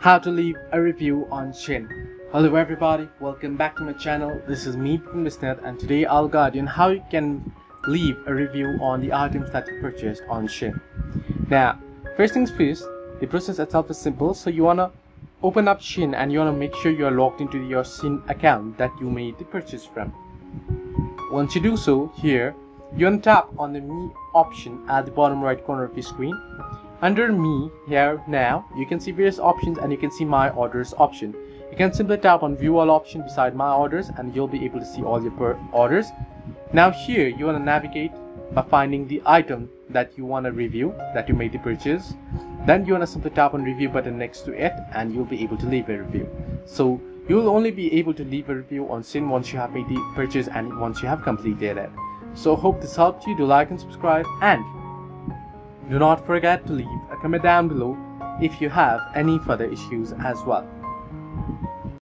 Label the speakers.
Speaker 1: how to leave a review on Shein. Hello everybody, welcome back to my channel. This is me, Mr. and today I'll guide you on how you can leave a review on the items that you purchased on Shein. Now, first things first, the process itself is simple. So you wanna open up Shein and you wanna make sure you are logged into your Shein account that you made the purchase from. Once you do so, here you want to tap on the Me option at the bottom right corner of your screen. Under Me here now you can see various options and you can see My Orders option. You can simply tap on View All option beside My Orders and you'll be able to see all your orders. Now here you want to navigate by finding the item that you want to review, that you made the purchase. Then you want to simply tap on Review button next to it and you'll be able to leave a review. So you will only be able to leave a review on Shein once you have made the purchase and once you have completed it. So hope this helped you. Do like and subscribe, and do not forget to leave a comment down below if you have any further issues as well.